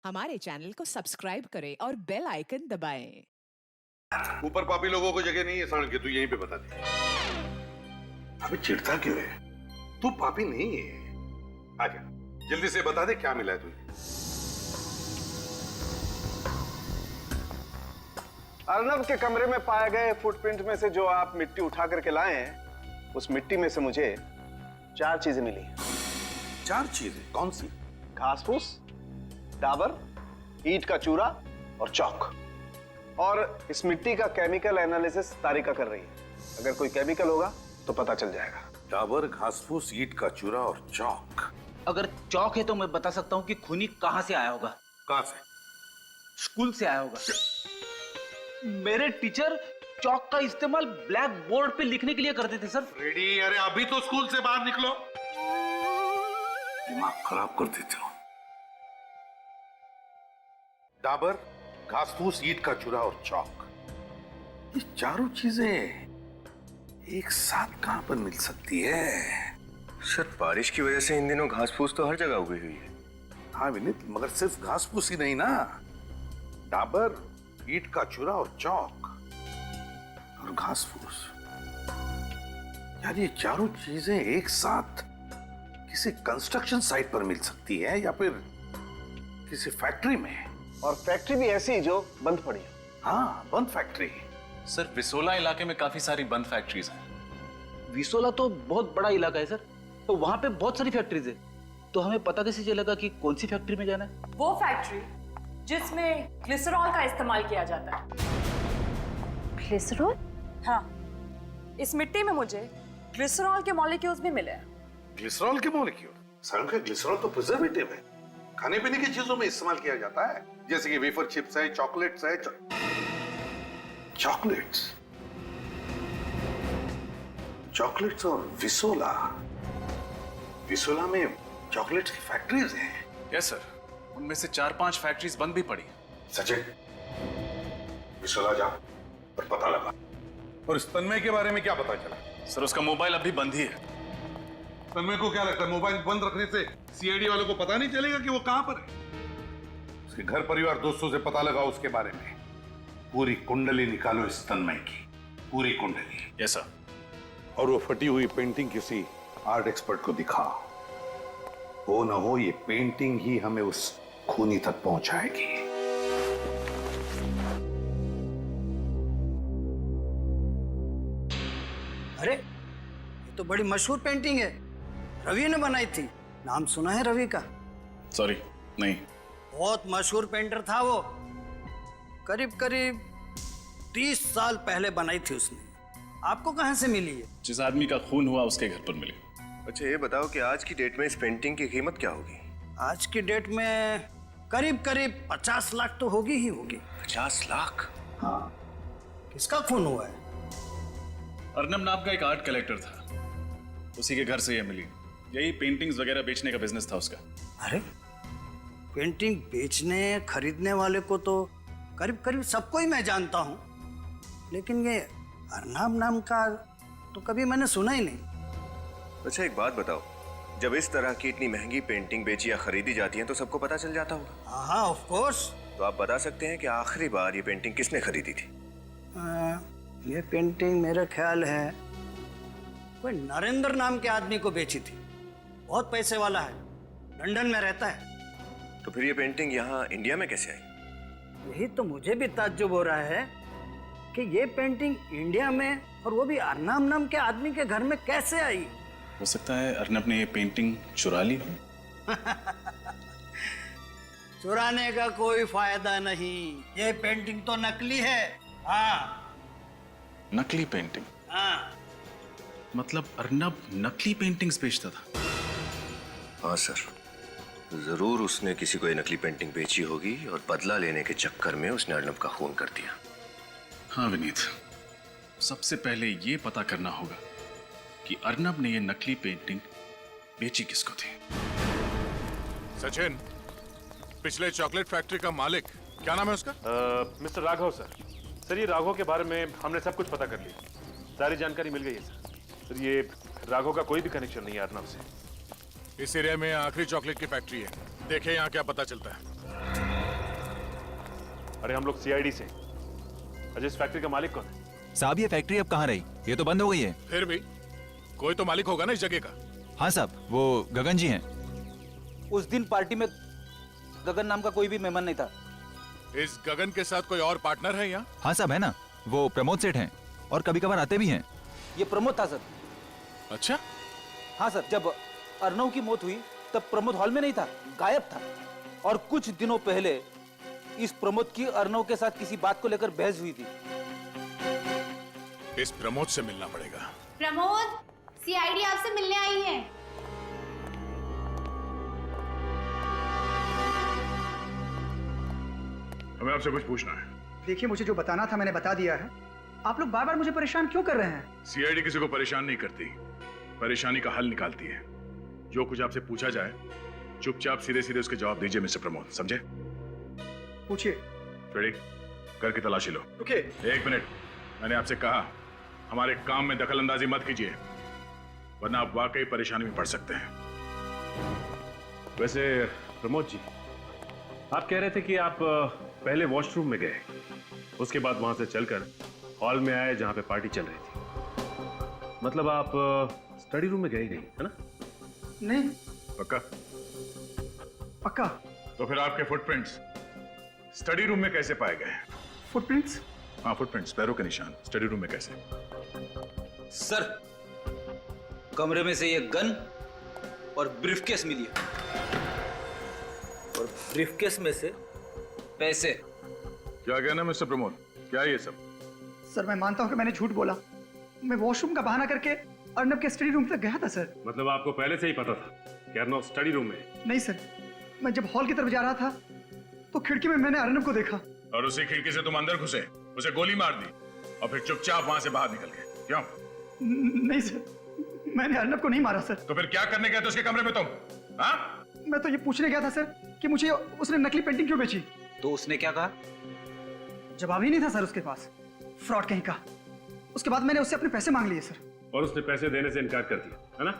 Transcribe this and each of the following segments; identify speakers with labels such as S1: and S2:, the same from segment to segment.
S1: हमारे चैनल को सब्सक्राइब करें और बेल आइकन दबाएं।
S2: ऊपर पापी लोगों को जगह नहीं है साण के, तू यहीं पे बता दे। अबे चिढ़ता क्यों है? तू पापी नहीं है। आजा जल्दी से बता दे क्या मिला है तुझे।
S3: अर्नब के कमरे में पाए गए फुटप्रिंट में से जो आप मिट्टी उठा करके लाए हैं, उस मिट्टी में से मुझे 4 चीजें मिली।
S2: 4 चीजें? कौन सी?
S3: घास फूस, डाबर, ईंट का चूरा और चौक। और इस मिट्टी का केमिकल एनालिसिस तारिका कर रही है। अगर कोई केमिकल होगा तो पता चल जाएगा।
S2: डाबर, घास फूस, ईंट का चूरा और चौक।
S4: अगर चौक है तो मैं बता सकता हूँ कि खूनी कहाँ से आया होगा।
S2: कहां से?
S4: स्कूल से आया होगा। मेरे टीचर चौक का इस्तेमाल ब्लैक बोर्ड पे लिखने के लिए करते थे सर।
S2: रेडी? अरे अभी तो स्कूल से बाहर निकलो, दिमाग खराब कर देते हो। डाबर, घास फूस, ईंट का चूरा और चौक, ये चारों चीजें एक साथ कहां पर मिल सकती है?
S5: सर बारिश की वजह से इन दिनों घास फूस तो हर जगह उगी हुई है।
S2: हाँ विनीत, मगर सिर्फ घास फूस ही नहीं ना, डाबर, ईंट का चूरा और चौक और घास फूस, यार ये चारों चीजें एक साथ किसी कंस्ट्रक्शन साइट पर मिल सकती है या फिर किसी फैक्ट्री में।
S3: और फैक्ट्री भी ऐसी जो बंद पड़ी है।
S2: हाँ, बंद फैक्ट्री।
S6: सर विसोला इलाके में काफी सारी बंद फैक्ट्रीज हैं।
S4: विसोला तो बहुत बड़ा इलाका है सर, तो वहां पे बहुत सारी फैक्ट्रीज है। तो हमें पता कैसे चलेगा कि कौन सी फैक्ट्री में जाना है?
S7: वो फैक्ट्री जिसमें ग्लिसरॉल का इस्तेमाल किया जाता है।
S8: ग्लिसरॉल?
S7: हाँ, इस मिट्टी में मुझे ग्लिसरॉल के मॉलिक्यूल्स भी मिले हैं।
S2: ग्लिसरॉल के मॉलिक्यूल? सर का ग्लिसरॉल तो प्रिजर्वेटिव है, खाने पीने की चीजों में इस्तेमाल किया जाता है, जैसे कि वेफर चिप्स है, चॉकलेट्स है। चॉकलेट्स चॉकलेट्स और विसोला, विसोला में चॉकलेट्स की फैक्ट्रीज हैं।
S6: यस सर, उनमें से 4-5 फैक्ट्रीज बंद भी पड़ी।
S2: सचिन, विसोला जा और पता लगा। और इस तन्मय के बारे में क्या पता चला?
S6: सर उसका मोबाइल अभी बंद ही है।
S2: तन्मय को क्या लगता है मोबाइल बंद रखने से सीआईडी वालों को पता नहीं चलेगा कि वो कहां पर है? उसके घर परिवार दोस्तों से पता लगा उसके बारे में। पूरी कुंडली निकालो इस तन्मय की, पूरी कुंडली।
S6: Yes sir.
S2: और वो फटी हुई पेंटिंग किसी आर्ट एक्सपर्ट को दिखा। हो ना हो ये पेंटिंग ही हमें उस खूनी तक पहुंचाएगी।
S9: अरे ये तो बड़ी मशहूर पेंटिंग है, रवि ने बनाई थी। नाम सुना है रवि का?
S6: सॉरी, नहीं।
S9: बहुत मशहूर पेंटर था वो। करीब करीब 30 साल पहले बनाई थी उसने। आपको कहां से मिली है?
S6: जिस आदमी का खून हुआ उसके घर पर मिली।
S5: अच्छा ये बताओ कि आज की डेट में इस पेंटिंग की कीमत क्या होगी?
S9: आज की डेट में करीब करीब 50 लाख तो होगी ही होगी।
S5: 50 लाख?
S9: हाँ। किसका खून हुआ है?
S6: अर्नब नाम का एक आर्ट कलेक्टर था, उसी के घर से ये मिली। यही पेंटिंग्स वगैरह बेचने का बिजनेस था उसका।
S9: अरे पेंटिंग बेचने खरीदने वाले को तो करीब करीब सबको ही मैं जानता हूँ, लेकिन ये अर्नब नाम का तो कभी मैंने सुना ही नहीं।
S5: अच्छा एक बात बताओ, जब इस तरह की इतनी महंगी पेंटिंग बेची या खरीदी जाती है तो सबको पता चल जाता होगा?
S9: हाँ ऑफ कोर्स।
S5: तो आप बता सकते हैं कि आखिरी बार ये पेंटिंग किसने खरीदी थी?
S9: ये पेंटिंग मेरे ख्याल है कोई नरेंद्र नाम के आदमी को बेची थी। बहुत पैसे वाला है, लंदन में रहता है।
S5: तो फिर ये पेंटिंग यहाँ इंडिया में कैसे आई?
S9: यही तो मुझे भी ताज्जुब हो रहा है कि ये पेंटिंग इंडिया में, और वो भी अर्नब नाम के आदमी के घर में कैसे आई?
S6: हो सकता है अर्नब ने ये पेंटिंग चुरा ली हो।
S9: चुराने का कोई फायदा नहीं, ये पेंटिंग तो नकली है। हाँ।
S6: नकली पेंटिंग?
S9: हाँ।
S6: मतलब अर्नब नकली पेंटिंग्स बेचता था?
S5: हाँ सर, जरूर उसने किसी को ये नकली पेंटिंग बेची होगी और बदला लेने के चक्कर में उसने अर्नब का खून कर दिया।
S6: हाँ विनीत, सबसे पहले ये पता करना होगा कि अर्नब ने ये नकली पेंटिंग बेची किसको थी।
S10: सचिन, पिछले चॉकलेट फैक्ट्री का मालिक क्या नाम है उसका?
S11: Mister Raghav sir. सर ये राघव के बारे में हमने सब कुछ पता कर लिया, सारी जानकारी मिल गई है सर। सर ये राघव का कोई भी कनेक्शन नहीं है अर्नब से।
S10: इस एरिया में आखिरी चॉकलेट की फैक्ट्री है, देखें यहाँ क्या पता चलता है।
S11: अरे हम लोग सीआईडी से। अच्छा, इस फैक्ट्री का मालिक कौन है?
S12: साहब ये फैक्ट्री अब कहाँ रही? ये तो बंद हो गई है।
S10: फिर भी कोई तो मालिक होगा ना इस जगह का।
S12: हाँ साहब, वो गगन जी हैं।
S4: उस दिन पार्टी में गगन नाम का कोई भी मेहमान नहीं था।
S10: इस गगन के साथ कोई और पार्टनर है यहाँ?
S12: हाँ साहब है ना, वो प्रमोद सेठ हैं और कभी कभार आते भी हैं।
S4: ये प्रमोद था सर।
S10: अच्छा।
S4: हाँ सर, जब अर्नव की मौत हुई तब प्रमोद हॉल में नहीं था, गायब था। और कुछ दिनों पहले इस प्रमोद की अर्नव के साथ किसी बात को लेकर बहस हुई थी।
S10: इस प्रमोद से मिलना पड़ेगा।
S8: प्रमोद, सीआईडी आपसे मिलने आई है।
S10: हमें आपसे कुछ पूछना है।
S9: देखिए, मुझे जो बताना था मैंने बता दिया है। आप लोग बार बार मुझे परेशान क्यों कर रहे हैं?
S10: सीआईडी किसी को परेशान नहीं करती, परेशानी का हल निकालती है। जो कुछ आपसे पूछा जाए चुपचाप सीधे सीधे उसके जवाब दीजिए मिस्टर प्रमोद, समझे?
S9: पूछिए।
S10: फ्रेडी, घर की तलाशी लो।
S9: ओके।
S10: 1 मिनट, मैंने आपसे कहा हमारे काम में दखल अंदाजी मत कीजिए, वरना आप वाकई परेशानी में पड़ सकते हैं।
S11: वैसे प्रमोद जी, आप कह रहे थे कि आप पहले वॉशरूम में गए, उसके बाद वहां से चलकर हॉल में आए जहां पे पार्टी चल रही थी। मतलब आप स्टडी रूम में गए ही नहीं, है ना?
S9: नहीं।
S10: पक्का?
S9: पक्का।
S10: तो फिर आपके फुटप्रिंट्स स्टडी रूम में कैसे पाए गए?
S9: फुटप्रिंट्स?
S10: हाँ, फुटप्रिंट्स, पैरों के निशान स्टडी रूम में कैसे?
S4: सर, कमरे में से ये गन और ब्रीफकेस मिली है, और ब्रीफकेस में से पैसे।
S10: क्या कहना मिस्टर प्रमोद, क्या है ये सब?
S9: सर, मैं मानता हूँ कि मैंने झूठ बोला। मैं वॉशरूम का बहाना करके अर्नब के स्टडी रूम तक गया था सर।
S11: मतलब आपको पहले से ही पता था कि अर्नव स्टडी रूम में?
S9: नहीं सर, मैं जब हॉल की तरफ जा रहा था तो खिड़की में मैंने अर्नब को देखा।
S10: और उसी खिड़की से तुम अंदर घुसे, उसे गोली मार दी और फिर चुपचाप वहां से बाहर निकल गए, क्यों?
S9: नहीं सर, मैंने अर्नब को नहीं मारा सर।
S10: तो फिर क्या करने गए थे उसके कमरे में तुम? हाँ?
S9: मैं तो ये पूछने गया था सर कि मुझे उसने नकली पेंटिंग क्यों बेची।
S4: तो उसने क्या कहा?
S9: जवाब ही नहीं था सर उसके पास, फ्रॉड कहीं का। उसके बाद मैंने उससे अपने पैसे मांग लिए सर।
S11: और उसने पैसे देने से इनकार कर दिया, है ना?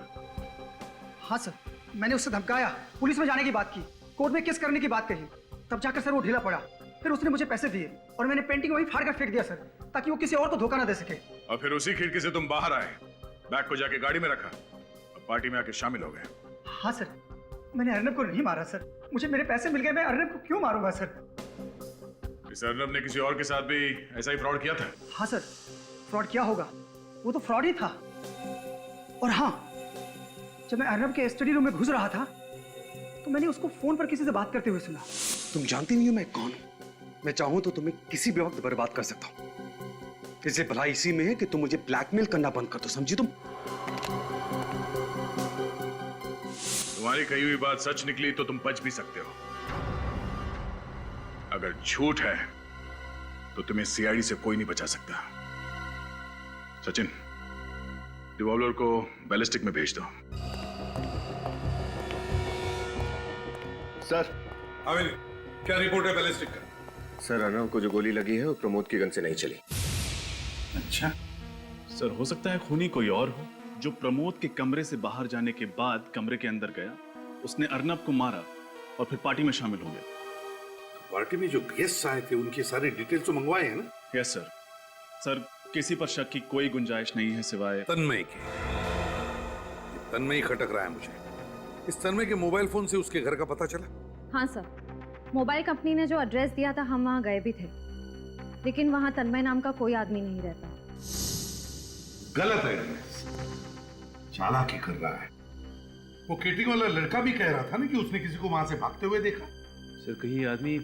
S9: हाँ सर, मैंने उससे धमकाया, पुलिस में जाने की बात की, कोर्ट में केस करने की बात कही। तब जाकर सर वो ढीला पड़ा। फिर उसने मुझे पैसे दिए और मैंने पेंटिंग वहीं फाड़ कर फेंक दिया सर, ताकि वो किसी और को धोखा ना दे सके।
S10: और फिर उसी खिड़की से तुम बाहर आए, बैग को जाके गाड़ी में रखा और पार्टी में आके शामिल हो गए।
S9: हाँ सर, मैंने अर्नब को नहीं मारा सर। मुझे मेरे पैसे मिल गए, मैं अर्नब को क्यों मारूंगा सर?
S10: इस अर्नब ने किसी और के साथ भी ऐसा ही फ्रॉड किया था?
S9: हाँ सर, फ्रॉड किया होगा, वो तो फ्रॉड ही था। और हाँ, जब मैं अर्नब के स्टडी रूम में घुस रहा था तो मैंने उसको फोन पर किसी से बात करते हुए सुना।
S13: तुम जानती नहीं हो मैं कौन हूं। मैं चाहूं तो तुम्हें किसी भी वक्त बर्बाद कर सकता हूं। इससे भला इसी में है कि तुम मुझे ब्लैकमेल करना बंद कर दो, समझी तुम?
S10: तुम्हारी कही हुई बात सच निकली तो तुम बच भी सकते हो, अगर झूठ है तो तुम्हें सीआईडी से कोई नहीं बचा सकता। सचिन, रिवॉल्वर को बैलिस्टिक में भेज दो।
S5: सर।
S2: अमिन, क्या रिपोर्ट है बैलिस्टिक का?
S5: सर, अर्नव को जो गोली लगी है वो प्रमोद की गन से नहीं चली।
S6: अच्छा सर, हो सकता है खूनी कोई और हो जो प्रमोद के कमरे से बाहर जाने के बाद कमरे के अंदर गया, उसने अर्नब को मारा और फिर पार्टी में शामिल हो गया।
S2: पार्टी में जो गेस्ट आए थे उनकी सारी डिटेल्स तो मंगवाए हैं ना?
S6: Yes sir. सर, किसी पर शक की कोई गुंजाइश नहीं है सिवाय
S2: तन्मय के। तन्मय ही खटक रहा है मुझे। इस तन्मय के मोबाइल फोन से उसके घर का पता चला?
S8: हाँ सर, मोबाइल कंपनी ने जो एड्रेस दिया था हम वहाँ गए भी थे, लेकिन वहाँ तन्मय नाम का कोई आदमी नहीं रहता।
S2: गलत एड्रेस, चालाकी कर रहा है। वो केटरिंग वाला लड़का भी कह रहा था ना कि उसने किसी को वहां से भागते हुए देखा।
S11: सर, कहीं आदमी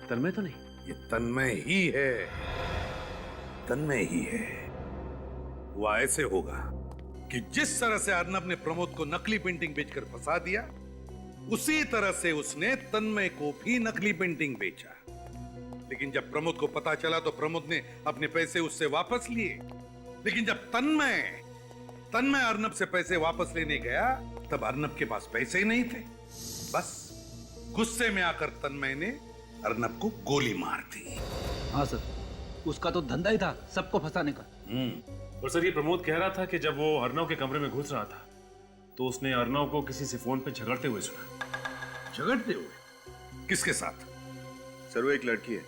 S11: तन्मय तो नहीं?
S2: ये तन्मय ही है, तन्मय ही है। वो ऐसे होगा कि जिस तरह से अर्नब ने प्रमोद को नकली पेंटिंग बेचकर फंसा दिया, उसी तरह से उसने तन्मय को भी नकली पेंटिंग बेचा। लेकिन जब प्रमोद को पता चला तो प्रमोद ने अपने पैसे उससे वापस लिए। लेकिन जब तन्मय अर्नब से पैसे वापस लेने गया तब अर्नब के पास पैसे ही नहीं थे। बस गुस्से में आकर तन्मय ने अर्नब को गोली मार दी।
S4: हाँ सर, उसका तो धंधा ही था सबको फंसाने का।
S11: और सर, ये प्रमोद कह रहा था कि जब वो अर्नव के कमरे में घुस रहा था तो उसने अर्नव को किसी से फोन पे झगड़ते हुए सुना।
S2: झगड़ते हुए? किसके साथ?
S5: सर, वो एक लड़की है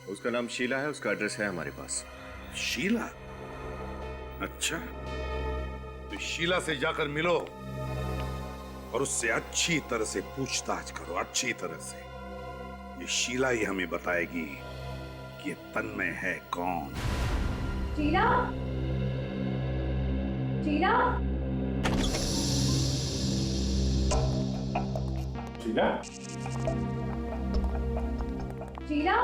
S5: उसका नाम शीला है, उसका एड्रेस है हमारे पास।
S2: शीला? अच्छा, तो शीला से जाकर मिलो और उससे अच्छी तरह से पूछताछ करो, अच्छी तरह से। ये शीला ही हमें बताएगी कि ये तन्मय है कौन।
S8: शीला, शीला,
S11: शीला,
S8: शीला,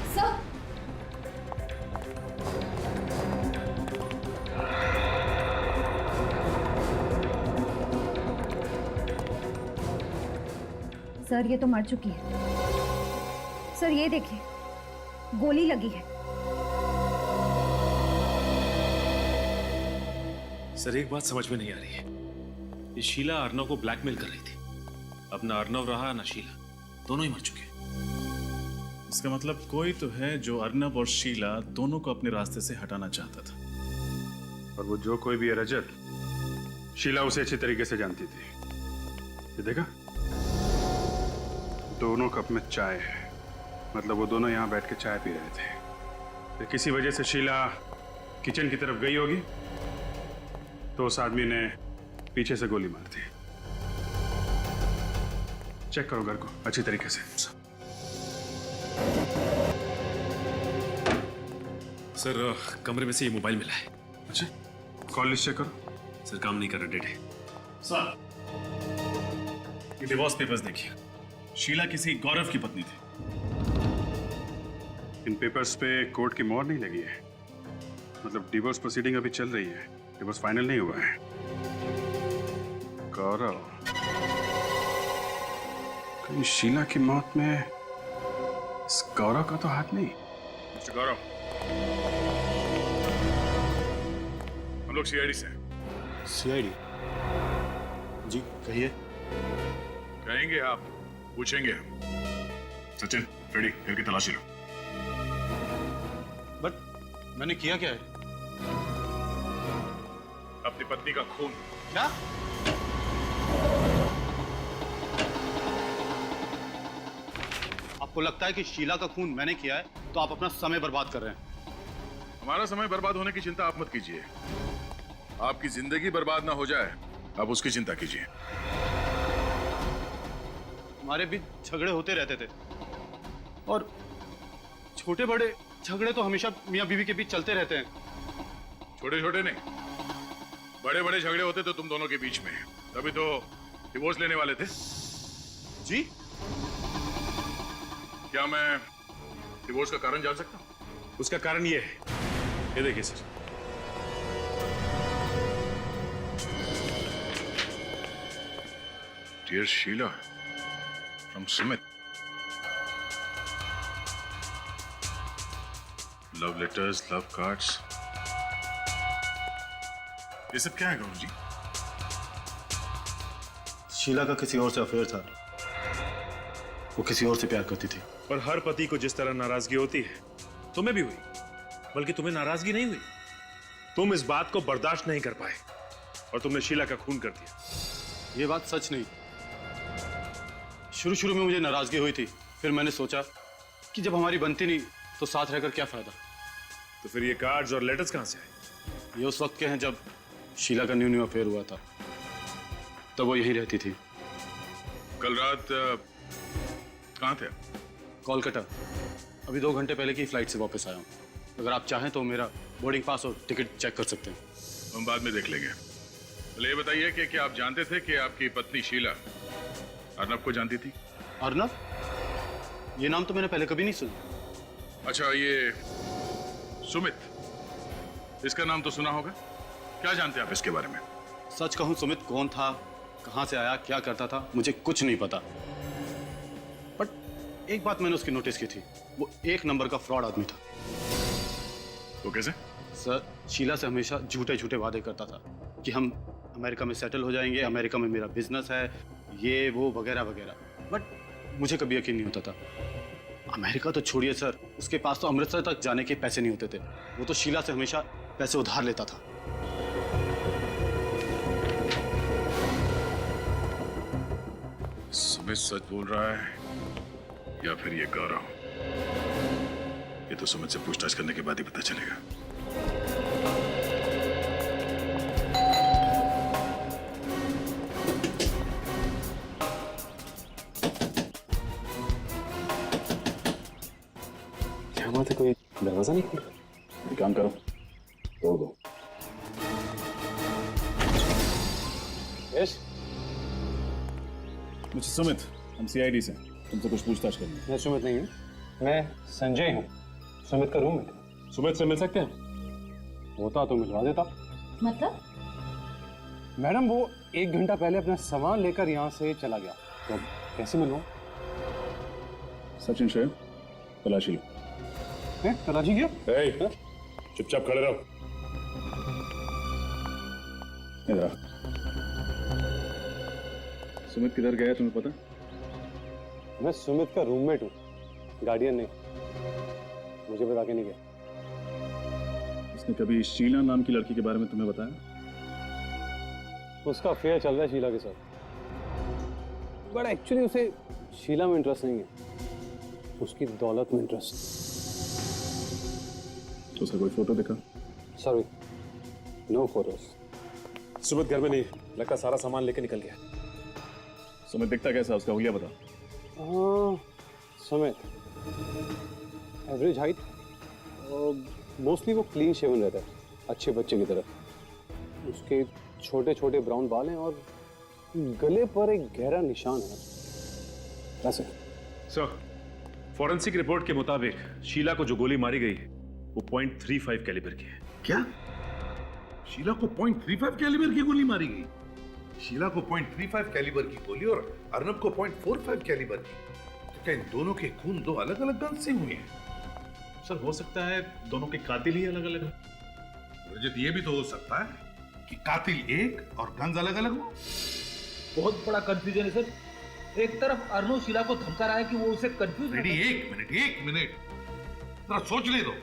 S8: सर, सर ये तो मर चुकी है। सर ये देखिए, गोली लगी है।
S11: सर एक बात समझ में नहीं आ रही है, ये शीला अर्नव को ब्लैकमेल कर रही थी। अब ना अर्नव रहा ना शीला, दोनों ही मर चुके हैं।
S6: इसका मतलब कोई तो है जो अर्नब और शीला दोनों को अपने रास्ते से हटाना चाहता था।
S10: और वो जो कोई भी है रजत, शीला उसे अच्छी तरीके से जानती थी। ये देखा, दोनों कप में चाय है, मतलब वो दोनों यहाँ बैठ के चाय पी रहे थे। फिर किसी वजह से शीला किचन की तरफ गई होगी, तो उस आदमी ने पीछे से गोली मार दी। चेक करो घर को अच्छी तरीके से।
S11: सर कमरे में से ये मोबाइल मिला है।
S10: अच्छा, कॉल लिस्ट चेक करो।
S11: सर काम नहीं कर रहा, डेड है।
S6: सर ये डिवोर्स पेपर्स देखिए, शीला किसी गौरव की पत्नी थी।
S10: इन पेपर्स पे कोर्ट की मोहर नहीं लगी है, मतलब डिवोर्स प्रोसीडिंग अभी चल रही है, डिवोर्स फाइनल नहीं हुआ है। गौरव, कहीं शीला की मौत में इस गौरव का तो हाथ नहीं? मिस्टर गौरव, हम लोग सीआईडी से।
S11: सीआईडी? जी कहिए।
S10: कहेंगे आप, पूछेंगे हम। सचिन, रेडी, घर की तलाशी लो।
S11: बट मैंने किया क्या है?
S10: अपनी पत्नी का खून।
S11: क्या?
S14: आपको लगता है कि शीला का खून मैंने किया है, तो आप अपना समय बर्बाद कर रहे हैं।
S10: हमारा समय बर्बाद होने की चिंता आप मत कीजिए। आपकी जिंदगी बर्बाद ना हो जाए, आप उसकी चिंता कीजिए।
S14: हमारे बीच झगड़े होते रहते थे, और छोटे बड़े झगड़े तो हमेशा मियां बीवी के बीच चलते रहते हैं।
S10: छोटे छोटे नहीं, बड़े बड़े झगड़े होते तो तुम दोनों के बीच में, तभी तो डिवोर्स लेने वाले थे।
S14: जी?
S10: क्या मैं डिवोर्स का कारण जान सकता हूँ?
S11: उसका कारण ये है, ये देखिए sir.
S10: Dear Sheela, from Sumit. Love letters, love cards, ये सब क्या है गौरव जी?
S14: शीला का किसी और से अफेयर था, वो किसी और से प्यार करती थी।
S11: पर हर पति को जिस तरह नाराजगी होती है, तुम्हें भी हुई, बल्कि तुम्हें नाराजगी नहीं हुई, तुम इस बात को बर्दाश्त नहीं कर पाए और तुमने शीला का खून कर दिया।
S14: ये बात सच नहीं। शुरू में मुझे नाराजगी हुई थी, फिर मैंने सोचा कि जब हमारी बनती नहीं तो साथ रहकर क्या फायदा।
S11: तो फिर ये कार्ड्स और लेटर्स कहां से आए?
S14: ये उस वक्त के हैं जब शीला का न्यू अफेयर हुआ था, तब वो यहीं रहती थी।
S10: कल रात कहाँ थे?
S14: कोलकाता। अभी 2 घंटे पहले की फ्लाइट से वापस आया हूँ। अगर आप चाहें तो मेरा बोर्डिंग पास और टिकट चेक कर सकते हैं।
S10: हम बाद में देख लेंगे। पहले ये बताइए कि क्या आप जानते थे कि आपकी पत्नी शीला अर्नब को जानती थी?
S14: अर्नब? ये नाम तो मैंने पहले कभी नहीं सुना।
S10: अच्छा, ये सुमित, इसका नाम तो सुना होगा। क्या जानते हैं आप इसके बारे में?
S14: सच कहूं, सुमित कौन था, कहां से आया, क्या करता था, मुझे कुछ नहीं पता। बट एक बात मैंने उसकी नोटिस की थी, वो 1 नंबर का फ्रॉड आदमी था।
S10: वो कैसे?
S14: सर, शीला से हमेशा झूठे वादे करता था कि हम अमेरिका में सेटल हो जाएंगे, अमेरिका में मेरा बिजनेस है, ये वो वगैरह वगैरह। बट मुझे कभी यकीन नहीं होता था। अमेरिका तो छोड़िए सर, उसके पास तो अमृतसर तक जाने के पैसे नहीं होते थे। वो तो शीला से हमेशा पैसे उधार लेता था।
S6: सुमित सच बोल रहा है या फिर ये गौरव? ये तो सुमित से पूछताछ करने के बाद ही पता चलेगा।
S10: क्या बात है, कोई दरवाजा नहीं खुला?
S6: एक काम करो, तोड़ दो।
S10: यश,
S6: मुझे सुमित, हम सीआईडी से तुमसे कुछ पूछताछ करनी है।
S10: मैं सुमित नहीं हूँ, मैं संजय हूँ, सुमित का रूममेट। सुमित से मिल सकते हैं? होता तो मिलवा देता।
S8: मतलब?
S10: मैडम, वो 1 घंटा पहले अपना सामान लेकर यहाँ से चला गया, तो कैसे मिलूँ?
S6: सचिन शेर, तलाशी लो।
S10: तलाशी क्यों?
S6: चुपचाप खड़े रहो। इधर आओ। सुमित किधर गया तुम्हें पता?
S10: मैं सुमित का रूममेट हूँ, गार्डियन नहीं। मुझे बता के नहीं गया।
S6: उसने कभी शीला नाम की लड़की के बारे में तुम्हें बताया?
S10: उसका अफेयर चल रहा है शीला के साथ, बट एक्चुअली उसे शीला में इंटरेस्ट नहीं है, उसकी दौलत में इंटरेस्ट।
S6: तो उसका कोई फोटो दिखा?
S10: Sorry, no photos. सुमित घर में नहीं, लगता सारा सामान लेके निकल गया।
S6: सुमित दिखता कैसा, उसका हुलिया बता।
S10: सुमित एवरेज हाइट, मोस्टली वो क्लीन शेवन रहता है, अच्छे बच्चे की तरह। उसके छोटे छोटे ब्राउन बाल हैं और गले पर एक गहरा निशान है। ऐसे
S11: सर, फॉरेंसिक रिपोर्ट के मुताबिक शीला को जो गोली मारी गई वो .35 कैलिबर की है।
S2: क्या? शीला को .35 कैलिबर की गोली मारी गई? शीला को .35 कैलिबर की गोली और अर्नब को .45 कैलिबर की, तो क्या इन दोनों के खून दो अलग अलग गन से हुए हैं?
S6: सर, हो सकता है दोनों के कातिल ही अलग अलग हो।
S2: रजत, ये भी तो हो सकता है कि कातिल एक और गन्स अलग अलग हो।
S4: बहुत बड़ा कंफ्यूजन है सर। एक तरफ अर्नव शीला को धमका रहा है कि वो उसे कंफ्यूज।
S2: रेडी, एक मिनट, जरा सोच ले दो।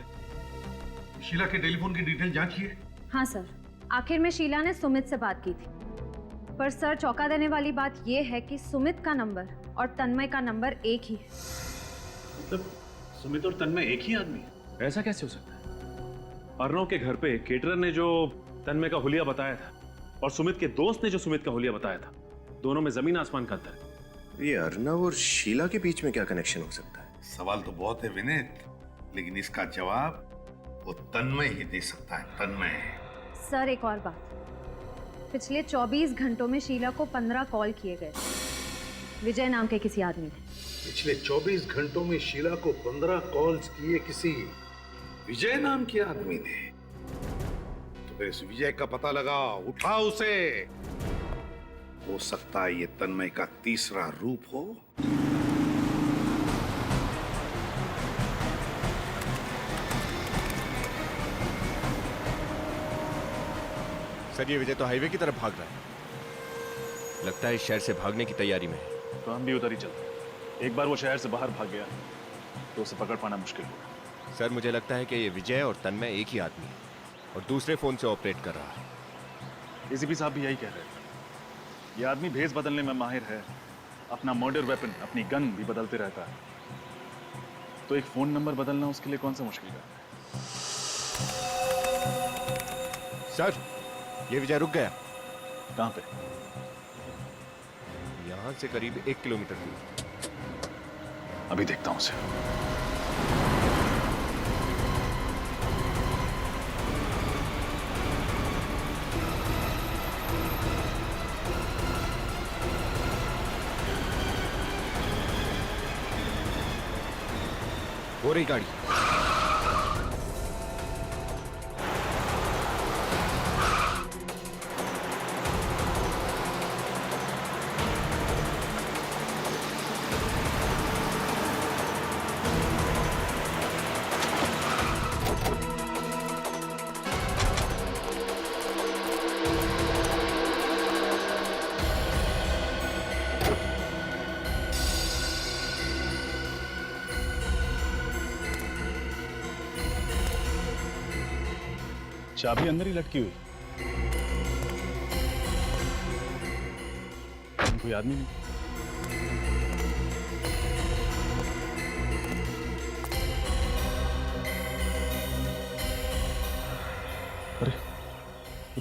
S2: शीला के टेलीफोन की डिटेल जांचिए।
S8: हाँ सर, आखिर में शीला ने सुमित से बात की थी, पर सर चौंका देने वाली बात यह है कि सुमित का नंबर और तन्मय का नंबर एक ही है।
S6: मतलब सुमित और तन्मय एक ही आदमी है?
S11: ऐसा कैसे हो सकता है? अर्नव के घर पे केटरर ने जो तन्मय का हुलिया बताया था और सुमित के दोस्त ने जो सुमित का हुलिया बताया था, दोनों में जमीन आसमान का अंतर है।
S5: ये अर्नव और शीला के बीच में क्या कनेक्शन हो सकता है?
S2: सवाल तो बहुत है विनीत, लेकिन इसका जवाब वो तन्मय ही दे सकता है। तन्मय।
S8: सर, एक और बात, पिछले 24 घंटों में शीला को 15 कॉल किए गए, विजय नाम के किसी आदमी ने।
S2: पिछले 24 घंटों में शीला को 15 कॉल्स किए किसी विजय नाम के आदमी ने। तो फिर इस विजय का पता लगा, उठा उसे। हो सकता है ये तन्मय का तीसरा रूप हो।
S5: सर, ये विजय तो हाईवे की तरफ भाग रहा है। लगता है इस शहर से भागने की तैयारी में है।
S6: तो हम भी उधर ही चलते। एक बार वो शहर से बाहर भाग गया तो उसे पकड़ पाना मुश्किल होगा।
S5: सर, मुझे लगता है कि ये विजय और तन्मय एक ही आदमी है और दूसरे फोन से ऑपरेट कर रहा है।
S6: एसीपी साहब भी यही कह रहे थे। ये आदमी भेस बदलने में माहिर है, अपना मर्डर वेपन, अपनी गन भी बदलते रहता है। तो एक फोन नंबर बदलना उसके लिए कौन सा मुश्किल है?
S5: सर, ये विजय रुक गया।
S6: कहां पे?
S5: यहां से करीब 1 किलोमीटर दूर।
S6: अभी देखता हूं उसे।
S5: हो रही गाड़ी।
S6: चाबी अंदर ही लटकी हुई। कोई आदमी नहीं।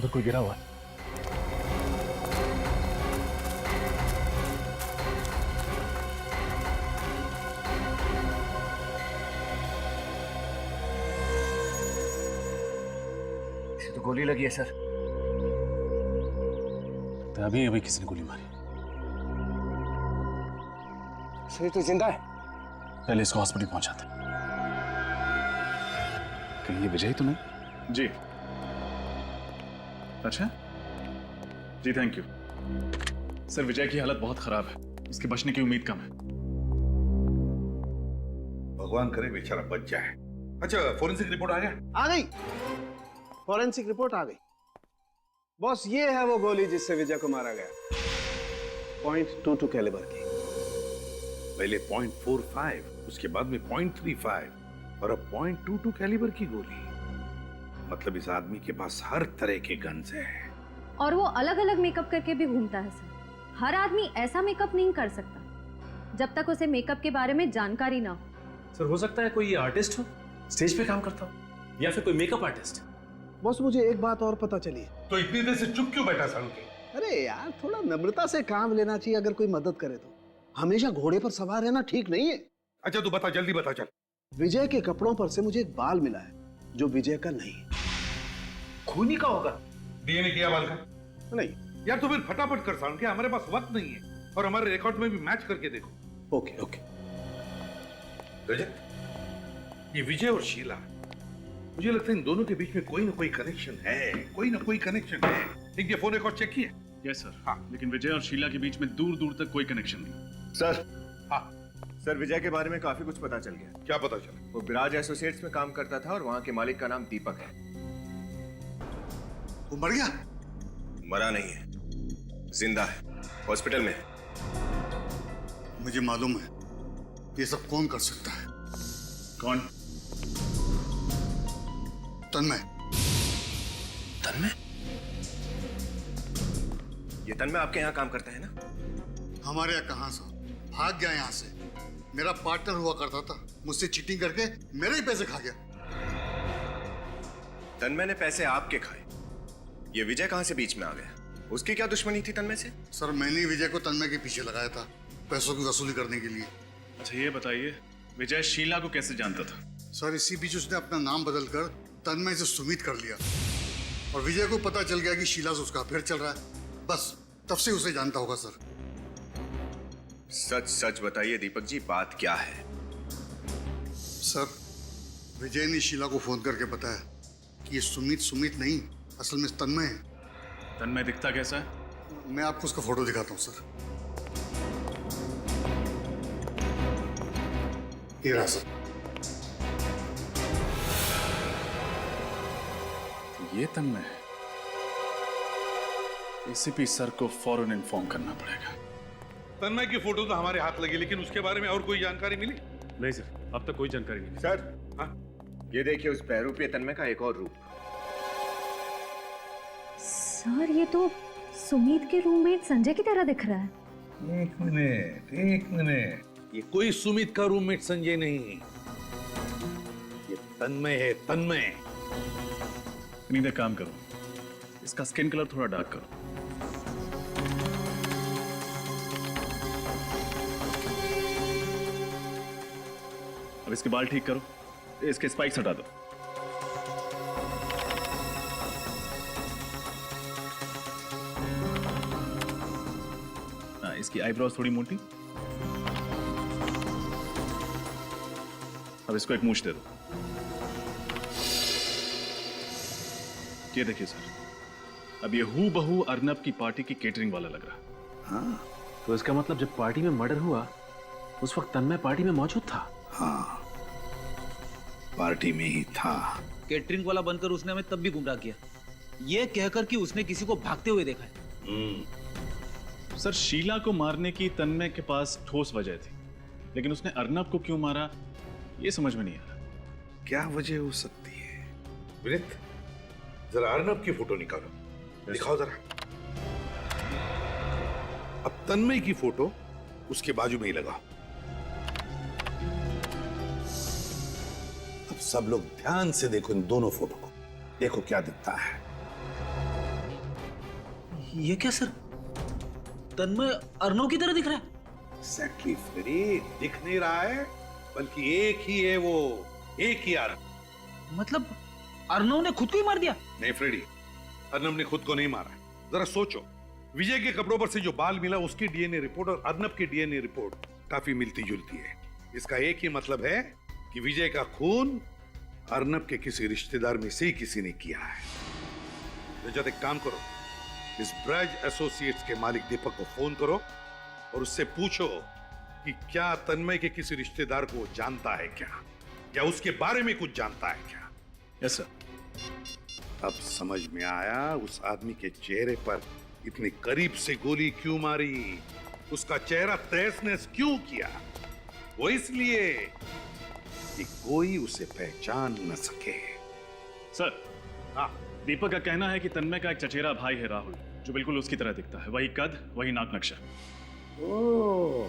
S6: उधर कोई गिरा हुआ है।
S5: इसे तो गोली लगी है सर।
S6: तो अभी किसी ने गोली मारी।
S5: सर तो जिंदा है।
S6: पहले इसको हॉस्पिटल पहुंचाते। कहीं ये विजय तो नहीं? जी। अच्छा जी, थैंक यू सर। विजय की हालत बहुत खराब है, इसके बचने की उम्मीद कम है।
S2: भगवान करे बेचारा बच जाए। अच्छा, फोरेंसिक रिपोर्ट आ गया?
S3: आ गई, फॉरेंसिक रिपोर्ट आ गई। बॉस, ये है वो गोली जिससे विजय को मारा गया। .22 कैलिबर की।
S2: पहले .45, उसके बाद में .35 और अब .22 कैलिबर की गोली। मतलब इस आदमी के पास हर तरह के गन्स हैं।
S8: और वो अलग अलग मेकअप करके भी घूमता है सर। हर आदमी ऐसा मेकअप नहीं कर सकता जब तक उसे मेकअप के बारे में जानकारी ना हो।
S11: सर हो सकता है कोई आर्टिस्ट हो, स्टेज पे काम करता हो, या फिर कोई मेकअप आर्टिस्ट।
S3: बॉस, मुझे एक बात और पता चली।
S2: तो इतनी देर से चुप क्यों बैठा सालू के?
S3: अरे यार, थोड़ा नम्रता से काम लेना चाहिए अगर कोई मदद करे तो। हमेशा घोड़े पर सवार रहना ठीक नहीं है।
S2: अच्छा तू बता, जल्दी बता चल।
S3: विजय के कपड़ों पर से मुझे एक बाल मिला है जो विजय का नहीं।
S2: खूनी का होगा। डीएनए किया बाल का?
S3: नहीं
S2: यार तो फिर फटाफट कर सालू के, हमारे पास वक्त नहीं है और हमारे रिकॉर्ड में भी मैच करके देखो।
S3: Okay okay.
S2: रजत, ये विजय और शीला, मुझे लगता है इन दोनों के बीच में कोई ना कोई कनेक्शन है, कोई ना कोई कनेक्शन है। इनके फोन रिकॉर्ड चेक किए?
S6: Yes sir. हाँ, लेकिन विजय और शीला के बीच में दूर दूर तक कोई कनेक्शन नहीं।
S5: सर।
S2: हाँ
S5: सर, विजय के बारे में काफी कुछ पता चल गया।
S2: क्या पता चला?
S5: वो विराज एसोसिएट्स में काम करता था और वहां के मालिक का नाम दीपक है।
S13: वो मर गया?
S5: मरा नहीं है, जिंदा है, हॉस्पिटल में है।
S13: मुझे मालूम है ये सब कौन कर सकता है।
S6: कौन?
S13: तन्मय।
S5: तन्मय? ये तन्मय आपके यहाँ काम करता है ना?
S13: हमारे यहाँ कहां से, भाग गया यहाँ से। मेरा पार्टनर हुआ करता था, मुझसे चीटिंग करके मेरे ही पैसे खा गया।
S5: तन्मय ने पैसे आपके खाए, ये विजय कहां से बीच में आ गया? उसकी क्या दुश्मनी थी तन्मय से?
S13: सर, मैंने ही विजय को तन्मय के पीछे लगाया था पैसों की वसूली करने के लिए।
S6: अच्छा ये बताइए, विजय शीला को कैसे जानता था?
S13: सर, इसी बीच उसने अपना नाम बदलकर तन्मय से सुमित कर लिया और विजय को पता चल गया कि शीला से उसका अफेयर चल रहा है। बस तब से उसे जानता होगा। सर
S5: सच सच बताइए दीपक जी, बात क्या है?
S13: सर, विजय ने शीला को फोन करके बताया कि ये सुमित नहीं, असल में तन्मय है।
S6: तन्मय दिखता कैसा है?
S13: मैं आपको उसका फोटो दिखाता हूँ सर। ये रहा सर।
S6: ये तन्मय है। एसीपी सर को फौरन इन्फॉर्म करना पड़ेगा।
S2: तन्मय की फोटो तो हमारे हाथ लगी, लेकिन उसके बारे में और कोई जानकारी मिली?
S11: नहीं सर, अब तक कोई जानकारी नहीं।
S5: सर, हाँ, ये देखिए उस बहरूपीय तन्मय का एक और रूप।
S8: सर, ये तो सुमित के रूममेट संजय की तरह दिख रहा है।
S2: एक मिनट, ये कोई सुमित का रूममेट संजय नहीं, ये तन्मय है, तन्मय।
S6: नींद काम करो, इसका स्किन कलर थोड़ा डार्क करो। अब इसके बाल ठीक करो, इसके स्पाइक्स हटा दो। हाँ, इसकी आईब्रोज थोड़ी मोटी। अब इसको एक मूंछ दे दो। ये देखिए सर, अब ये हूबहू अर्नब की पार्टी की केटरिंग वाला लग रहा है।
S11: हाँ, तो इसका मतलब जब पार्टी में मर्डर हुआ उस वक्त तन्मय पार्टी में मौजूद था।
S2: हाँ, पार्टी में ही था।
S4: केटरिंग वाला बनकर उसने हमें तब भी गुमराह किया, ये कहकर कि उसने किसी को भागते हुए देखा है।
S6: सर, शीला को मारने की तन्मय के पास ठोस वजह थी, लेकिन उसने अर्नब को क्यों मारा ये समझ में नहीं आ रहा।
S2: क्या वजह हो सकती है? विनीत, जरा अर्नब की फोटो निकालो, दिखाओ जरा। अब तन्मय की फोटो उसके बाजू में ही लगाओ। अब सब लोग ध्यान से देखो इन दोनों फोटो को, देखो क्या दिखता है।
S4: ये क्या सर? तन्मय अर्नव की तरह दिख रहा है।
S2: एग्जैक्टली फ्रेडी, दिख नहीं रहा है बल्कि एक ही है वो, एक ही अर्नव।
S4: मतलब अर्नव ने खुद को ही मार दिया?
S2: नहीं फ्रेडी, अर्नव ने खुद को नहीं मारा। जरा सोचो, विजय के कपड़ों पर से जो बाल मिला उसकी डीएनए रिपोर्ट और अर्नव की डीएनए रिपोर्ट काफी मिलती जुलती है। इसका एक ही मतलब है कि विजय का खून अर्नव के किसी रिश्तेदार में से ही किसी ने किया है। रजत, एक काम करो, इस ब्रज एसोसिएट्स के मालिक दीपक को फोन करो और उससे पूछो कि क्या तन्मय के किसी रिश्तेदार को वो जानता है क्या उसके बारे में कुछ जानता है क्या।
S6: Yes sir.
S2: अब समझ में आया उस आदमी के चेहरे पर इतने करीब से गोली क्यों मारी, उसका चेहरा तहस नहस क्यों किया। वो इसलिए कि कोई उसे पहचान न सके।
S6: सर, हाँ, दीपक का कहना है कि तन्मय का एक चचेरा भाई है राहुल, जो बिल्कुल उसकी तरह दिखता है, वही कद, वही नाक नक्शा।
S2: ओह,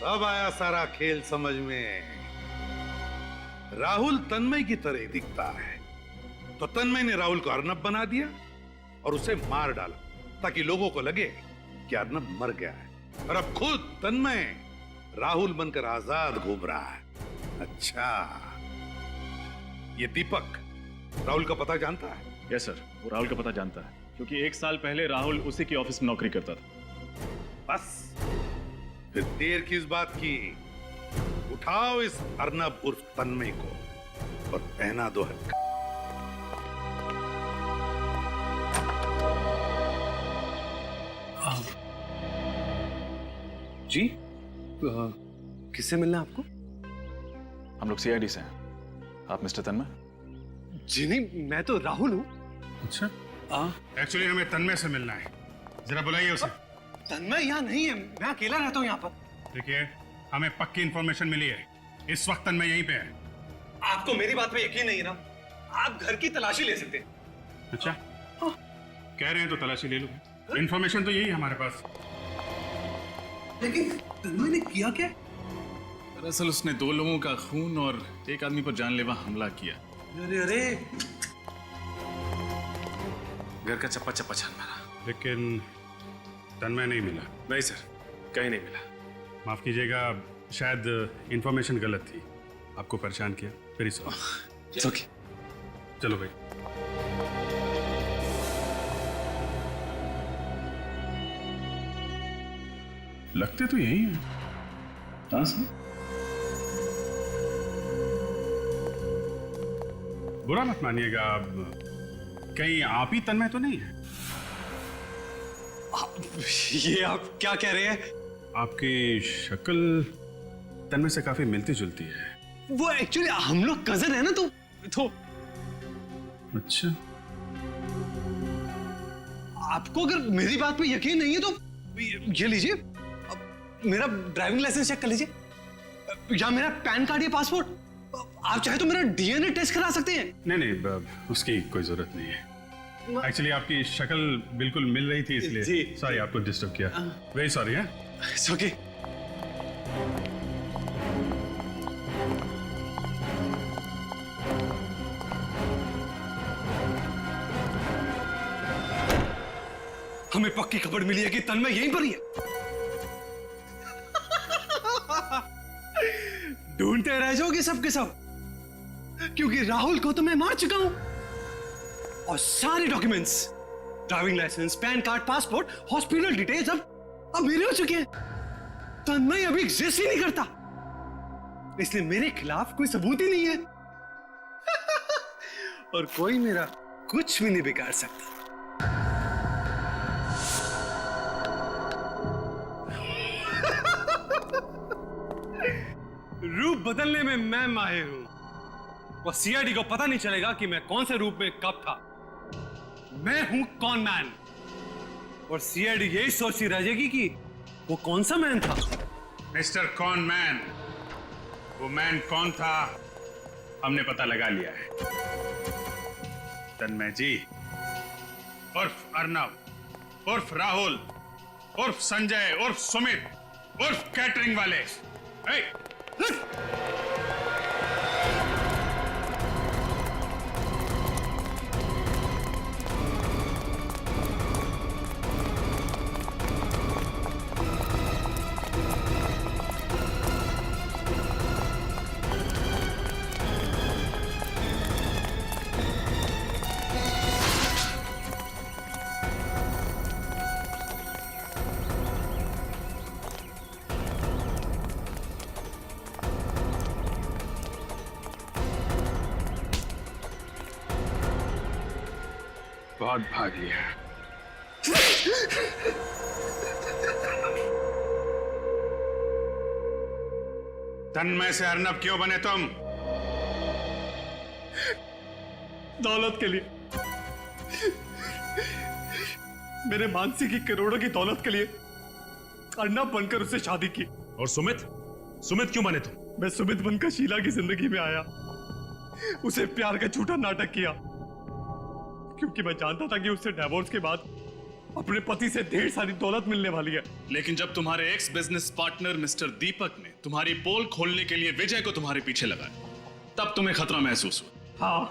S2: अब आया सारा खेल समझ में। राहुल तन्मय की तरह दिखता है तो तन्मय ने राहुल को अर्नब बना दिया और उसे मार डाला ताकि लोगों को लगे कि अर्नब मर गया है, और अब खुद तन्मय राहुल बनकर आजाद घूम रहा है। अच्छा, ये दीपक राहुल का पता जानता है?
S6: यस सर, वो राहुल का पता जानता है क्योंकि 1 साल पहले राहुल उसी की ऑफिस में नौकरी करता था।
S2: बस फिर देर किस बात की, उठाओ इस अर्नब उर्फ तन्मय को और पहना दो हक।
S11: जी, किससे मिलना है आपको?
S6: हम लोग सीआईडी से हैं। आप मिस्टर तन्मय?
S11: जी नहीं, मैं तो राहुल हूँ।
S10: अच्छा, एक्चुअली हमें तन्मय से मिलना है, जरा बुलाइए उसे।
S11: तन्मय यहाँ नहीं है, मैं अकेला रहता हूँ यहाँ पर।
S10: देखिए, हमें पक्की इंफॉर्मेशन मिली है, इस वक्त तन्मय यहीं पे है।
S11: आपको मेरी बात पे यकीन नहीं है ना? आप घर की तलाशी ले सकते हैं।
S10: अच्छा, कह रहे हैं तो तलाशी ले लो। इंफॉर्मेशन तो यही है हमारे पास।
S11: लेकिन तन्मय ने किया क्या?
S6: दरअसल उसने 2 लोगों का खून और एक आदमी पर जानलेवा हमला किया।
S11: अरे अरे, घर का चप्पा चप्पा छान मारा।
S10: लेकिन तन्मय नहीं मिला।
S11: नहीं सर, कहीं नहीं मिला।
S10: माफ कीजिएगा, शायद इंफॉर्मेशन गलत थी, आपको परेशान किया, वेरी सॉरी।
S11: ओके,
S10: चलो भाई। लगते तो यही है। हाँ सर, बुरा मत मानिएगा, अब कहीं आप ही तन्मय तो नहीं है?
S11: ये आप क्या कह रहे हैं?
S10: आपकी शक्ल तन्मय से काफी मिलती जुलती है।
S11: वो एक्चुअली हम लोग कजन है ना, तो
S10: अच्छा,
S11: आपको अगर मेरी बात पे यकीन नहीं है तो ये लीजिए, मेरा ड्राइविंग लाइसेंस चेक कर लीजिए, या मेरा पैन कार्ड या पासपोर्ट। आप चाहे तो मेरा डीएनए टेस्ट करा सकते हैं।
S10: नहीं नहीं, उसकी कोई जरूरत नहीं है। एक्चुअली आपकी शक्ल बिल्कुल मिल रही थी, इसलिए सॉरी आपको डिस्टर्ब किया, वेरी सॉरी। है
S11: इट्स ओके। हमें पक्की खबर मिली है कि तन्मय यहीं पर ही है। ढूंढते रह जाओगे सब के सब, क्योंकि राहुल को तो मैं मार चुका हूं और सारे documents, driving licence, PAN card, passport, hospital details अब मेरे हो चुके हैं। तन्मय अभी एग्जिस्ट ही नहीं करता, इसलिए मेरे खिलाफ कोई सबूत ही नहीं है। और कोई मेरा कुछ भी नहीं बिगाड़ सकता। रूप बदलने में मैं माहिर हूं और सीआईडी को पता नहीं चलेगा कि मैं कौन से रूप में कब था। मैं हूं कॉन मैन, और सीआईडी यही सोचती रह जाएगी कि वो कौन सा मैन था।
S10: मिस्टर कॉन मैन, वो मैन कौन था हमने पता लगा लिया है। तन्मय जी उर्फ अर्नव उर्फ राहुल उर्फ संजय उर्फ सुमित उर्फ कैटरिंग वाले। बहुत भाग लिया। तन्मय से अर्नब क्यों बने तुम?
S6: दौलत के लिए, मेरे मानसी की करोड़ों की दौलत के लिए अर्नब बनकर उससे शादी की।
S11: और सुमित, सुमित क्यों बने तुम?
S6: मैं सुमित बनकर शीला की जिंदगी में आया, उसे प्यार का झूठा नाटक किया, क्योंकि मैं जानता था कि उससे डिवोर्स के बाद अपने पति से ढेर सारी दौलत मिलने वाली है। लेकिन जब तुम्हारे एक्स बिजनेस पार्टनर मिस्टर दीपक ने तुम्हारी पोल खोलने के लिए विजय को तुम्हारे पीछे लगाया, तब तुम्हें खतरा महसूस हुआ। हाँ,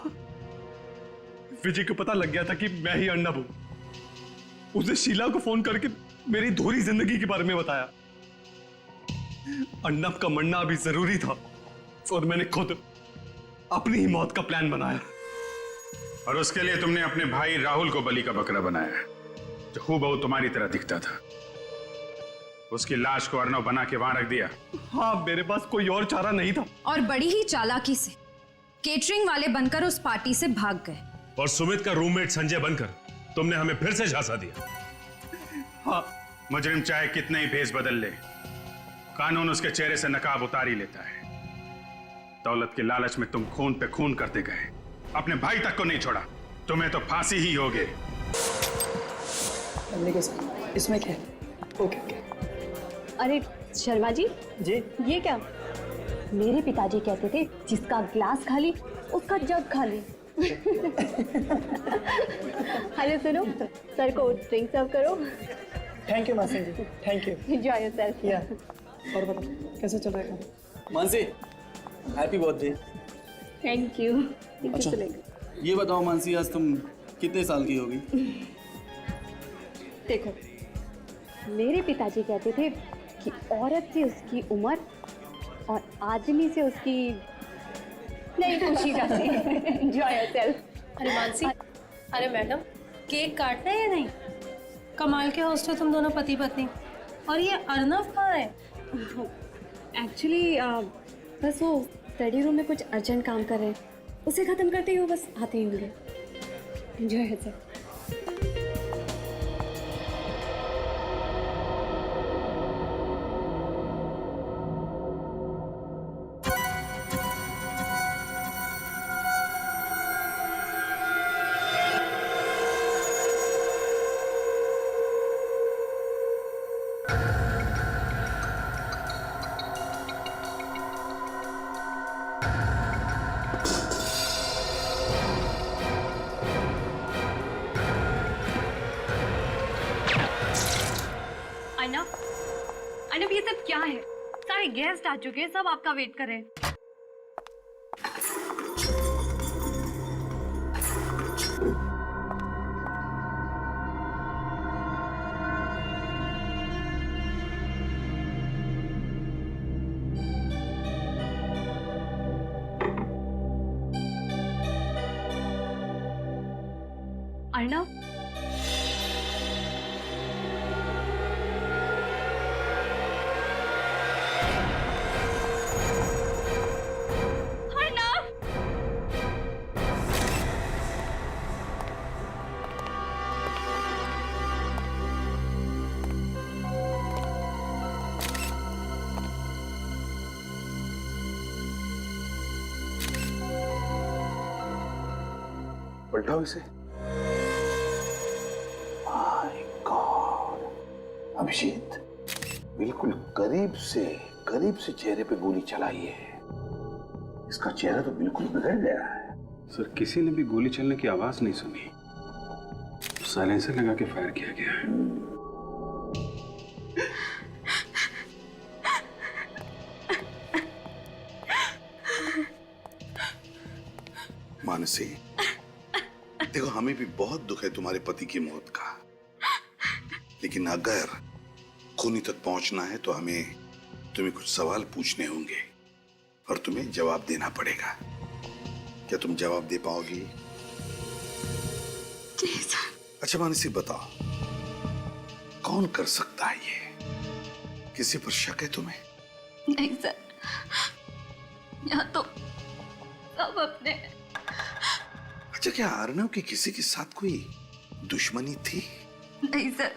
S6: विजय को पता लग गया था कि मैं ही अर्नब हूं। उसने शीला को फोन करके मेरी धूरी जिंदगी के बारे में बताया। अर्नब का मरना अभी जरूरी था और मैंने खुद अपनी ही मौत का प्लान बनाया।
S10: और उसके लिए तुमने अपने भाई राहुल को बलि का बकरा बनाया, जो हूबहू तुम्हारी तरह दिखता था। उसकी लाश को अर्नब बना के वहां रख दिया।
S6: हाँ, मेरे पास कोई और चारा नहीं था।
S8: और बड़ी ही चालाकी से केटरिंग वाले बनकर उस पार्टी से भाग गए।
S11: और सुमित का रूममेट संजय बनकर तुमने हमें फिर से झांसा दिया।
S10: हाँ, मुजरिम चाहे कितने ही भेष बदल ले, कानून उसके चेहरे से नकाब उतार ही लेता है। दौलत के लालच में तुम खून पे खून करते गए, अपने भाई तक को नहीं छोड़ा। तुम्हें तो फांसी ही होगी।
S15: इसमें क्या है? ओके।
S16: अरे शर्मा जी, ये क्या? मेरे पिताजी कहते थे जिसका ग्लास खाली उसका जग खाली। हेलो, सुनो, सर को ड्रिंक सर्व करो।
S15: थैंक यू मासी जी, थैंक यू।
S16: Enjoy yourself.
S15: या और बताओ कैसे चल रहा है? Mansi, happy birthday.
S16: Thank you.
S15: अच्छा, ये बताओ मानसी, आज तुम कितने साल की होगी?
S16: देखो, मेरे पिताजी कहते थे कि औरत से उसकी उम्र और आदमी से उसकी नहीं पूछी जाती। Enjoy yourself.
S17: अरे मानसी, अरे मैडम, केक काटना है या नहीं? कमाल के होस्ट हो तुम दोनों पति पत्नी। और ये अर्नब कहाँ है?
S16: एक्चुअली बस वो स्टडी रूम में कुछ अर्जेंट काम कर रहे हैं, उसे खत्म करते ही वो बस आते ही होंगे। Enjoy yourself.
S8: अर्नब, ये सब क्या है? सारे गेस्ट आ चुके हैं, सब आपका वेट कर रहे हैं। अर्नब,
S2: पलटाओ इसे। माय गॉड, अभिजीत बिल्कुल करीब से चेहरे पे गोली चलाई है। इसका चेहरा तो बिल्कुल बिगड़ गया है।
S10: सर, किसी ने भी गोली चलने की आवाज नहीं सुनी, साइलेंसर लगा के फायर किया गया है।
S2: मानसी, देखो, हमें भी बहुत दुख है तुम्हारे पति की मौत का, लेकिन अगर खूनी तक पहुंचना है तो हमें तुम्हें कुछ सवाल पूछने होंगे और तुम्हें जवाब देना पड़ेगा। क्या तुम जवाब दे पाओगी? अच्छा मानसी, बताओ, कौन कर सकता है ये? किसी पर शक है तुम्हें?
S8: नहीं सर, यहाँ तो सब अपने।
S2: अच्छा, क्या अर्नब की किसी के साथ कोई दुश्मनी थी?
S16: नहीं सर,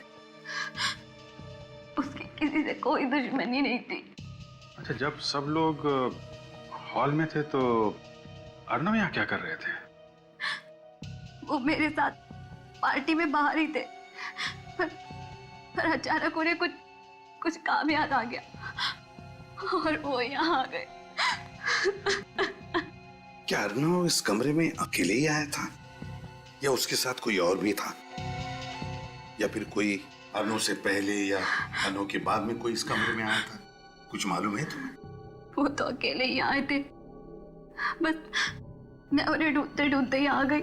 S16: उसकी किसी से कोई दुश्मनी नहीं थी।
S10: अच्छा, जब सब लोग हॉल में थे तो अर्नव यहाँ क्या कर रहे थे?
S16: वो मेरे साथ पार्टी में बाहर ही थे, पर अचानक उन्हें कुछ काम याद आ गया और वो यहाँ आ गए।
S2: क्या अर्नव इस कमरे में अकेले ही आया था या उसके साथ कोई और भी था, या फिर कोई अर्नव से पहले या अर्नव के बाद में कोई इस कमरे में आया था? कुछ मालूम है तुम्हें?
S16: वो तो अकेले ही आए थे, बस मैं उन्हें ढूंढते ढूंढते ही आ गई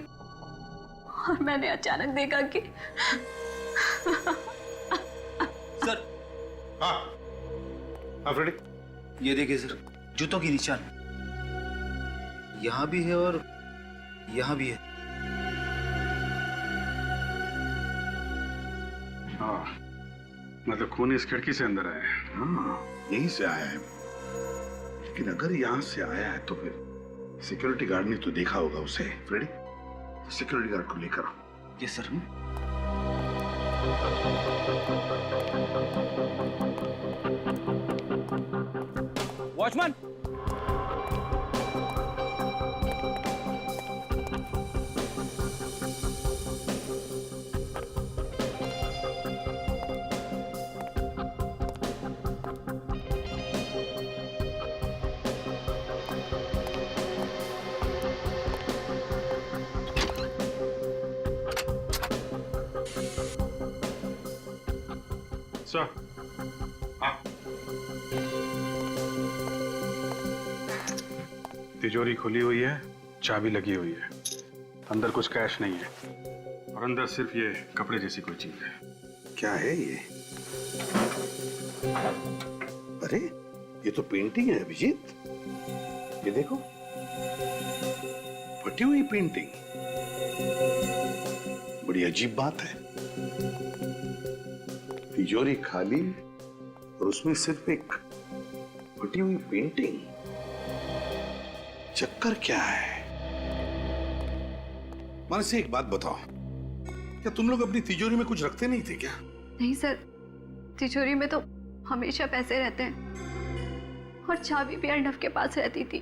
S16: और मैंने अचानक देखा कि
S4: सर।
S2: हाँ फ्रेडी,
S4: ये देखिए सर, जूतों की निशान यहाँ भी है और यहाँ भी है।
S10: हाँ, मतलब खून इस खिड़की से अंदर आया है।
S2: हाँ, यहीं से आया है। लेकिन अगर यहाँ से आया है तो फिर सिक्योरिटी गार्ड ने तो देखा होगा उसे। फ्रेडी, सिक्योरिटी गार्ड को लेकर आओ।
S4: Yes sir. Watchman,
S10: sir. तिजोरी खुली हुई है, चाबी लगी हुई है, अंदर कुछ कैश नहीं है और अंदर सिर्फ ये कपड़े जैसी कोई चीज है।
S2: क्या है ये? अरे ये तो पेंटिंग है अभिजीत, ये देखो, फटी हुई पेंटिंग। बड़ी अजीब बात है, तिजोरी खाली और उसमें सिर्फ एक फटी हुई पेंटिंग। चक्कर क्या है? मन से एक बात बताओ, क्या तुम लोग अपनी तिजोरी में कुछ रखते नहीं थे क्या?
S16: नहीं सर, तिजोरी में तो हमेशा पैसे रहते हैं और चाबी भी अर्नव के पास रहती थी।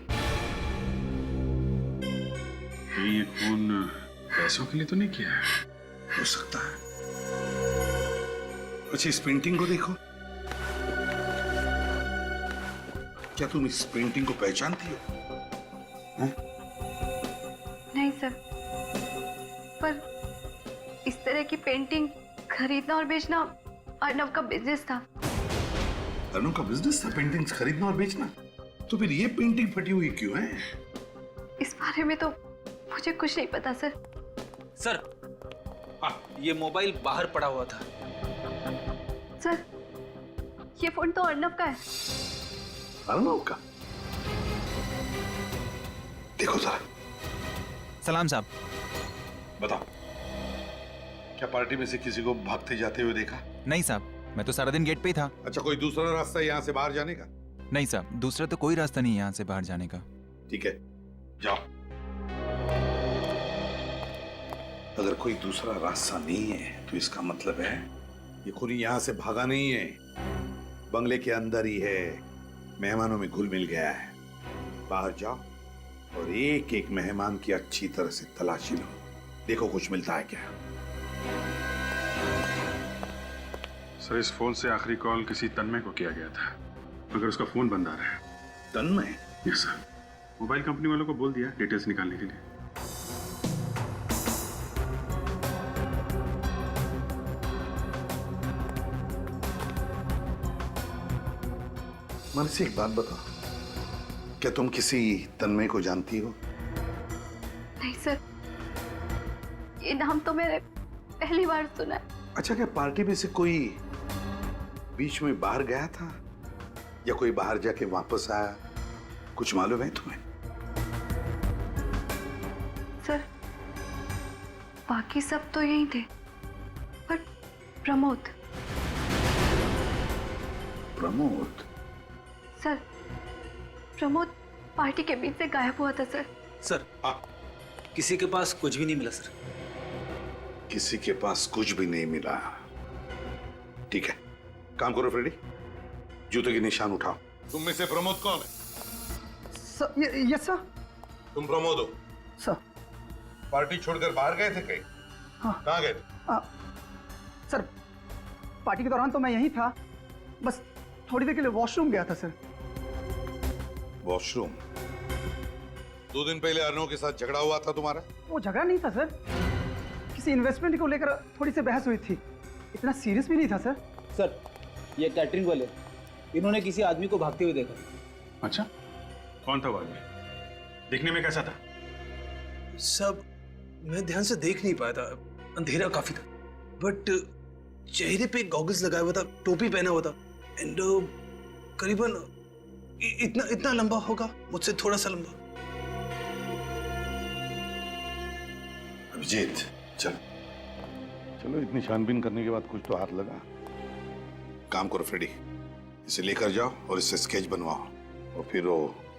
S10: ये खून पैसों के लिए तो नहीं किया है?
S2: हो सकता है। अच्छा, इस पेंटिंग को देखो, क्या तुम इस पेंटिंग को पहचानती हो?
S16: नहीं सर, पर इस तरह की पेंटिंग खरीदना और बेचना अर्नव का बिजनेस था।
S2: अर्नव का बिजनेस था पेंटिंग्स खरीदना और बेचना? तो फिर ये पेंटिंग फटी हुई क्यों है?
S16: इस बारे में तो मुझे कुछ नहीं पता सर।
S4: सर, ये मोबाइल बाहर पड़ा हुआ था।
S16: सर, ये फोन तो अर्नव का है।
S2: अर्नव का? देखो जरा।
S12: सलाम साहब।
S2: बताओ, क्या पार्टी में से किसी को भागते जाते हुए देखा?
S12: नहीं साहब, मैं तो सारा दिन गेट पे ही था।
S2: अच्छा, कोई दूसरा रास्ता यहाँ से बाहर जाने का?
S12: नहीं साहब, दूसरा तो कोई रास्ता नहीं यहाँ से बाहर जाने का।
S2: ठीक है, जाओ। अगर कोई दूसरा रास्ता नहीं है तो इसका मतलब है ये खूनी यहाँ से भागा नहीं है, बंगले के अंदर ही है, मेहमानों में घुल मिल गया है। बाहर जाओ और एक एक मेहमान की अच्छी तरह से तलाशी लो, देखो कुछ मिलता है क्या।
S10: सर, इस फोन से आखिरी कॉल किसी तन्मय को किया गया था, मगर उसका फोन बंद आ रहा है।
S2: तन्मय?
S10: यस सर, मोबाइल कंपनी वालों को बोल दिया डिटेल्स निकालने के लिए।
S2: मन से एक बात बताओ, क्या तुम किसी तन्मय को जानती हो?
S16: नहीं सर, ये नाम तो मैंने पहली बार सुना है।
S2: अच्छा, क्या पार्टी में से कोई बीच में बाहर गया था या कोई बाहर जाके वापस आया? कुछ मालूम है तुम्हें?
S16: सर, बाकी सब तो यही थे, पर प्रमोद।
S2: प्रमोद?
S16: सर, प्रमोद पार्टी के बीच से गायब हुआ था सर।
S4: सर, किसी के पास कुछ भी नहीं मिला सर।
S2: किसी के पास कुछ भी नहीं मिला। ठीक है, काम करो फ्रेडी, जूते के निशान उठाओ। तुम में से प्रमोद कौन है?
S9: Yes sir.
S2: तुम प्रमोद हो?
S9: सर।
S2: पार्टी छोड़कर बाहर गए थे कहीं?
S9: हाँ।
S2: कहाँ गए थे?
S9: सर, पार्टी के दौरान तो मैं यहीं था, बस थोड़ी देर के लिए वॉशरूम गया था सर।
S2: वॉशरूम? 2 दिन पहले अर्नव के साथ झगड़ा हुआ था तुम्हारा?
S9: वो झगड़ा नहीं था सर, किसी इन्वेस्टमेंट को लेकर थोड़ी सी बहस हुई थी, इतना सीरियस भी नहीं था सर।
S4: सर, ये कैटरिंग वाले, इन्होंने किसी आदमी को भागते हुए देखा।
S10: अच्छा, कौन था वो आदमी? दिखने में कैसा था?
S18: सब मैं ध्यान से देख नहीं पाया था, अंधेरा काफी था, बट चेहरे पे गॉगल्स लगाया हुआ था, टोपी पहना हुआ था, एंड करीबन इतना लंबा होगा, मुझसे थोड़ा सा लंबा।
S2: अभिजीत, चलो चलो, इतनी छानबीन करने के बाद कुछ तो हाथ लगा। काम करो फ्रेडी, इसे लेकर जाओ और इससे स्केच बनवाओ, और फिर वो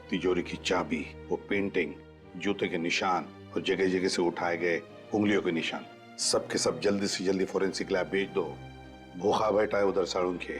S2: तिजोरी की चाबी, वो पेंटिंग, जूते के निशान और जगह जगह से उठाए गए उंगलियों के निशान, सब के सब जल्दी से जल्दी फोरेंसिक लैब भेज दो। भूखा बैठा है उधर साड़ून के।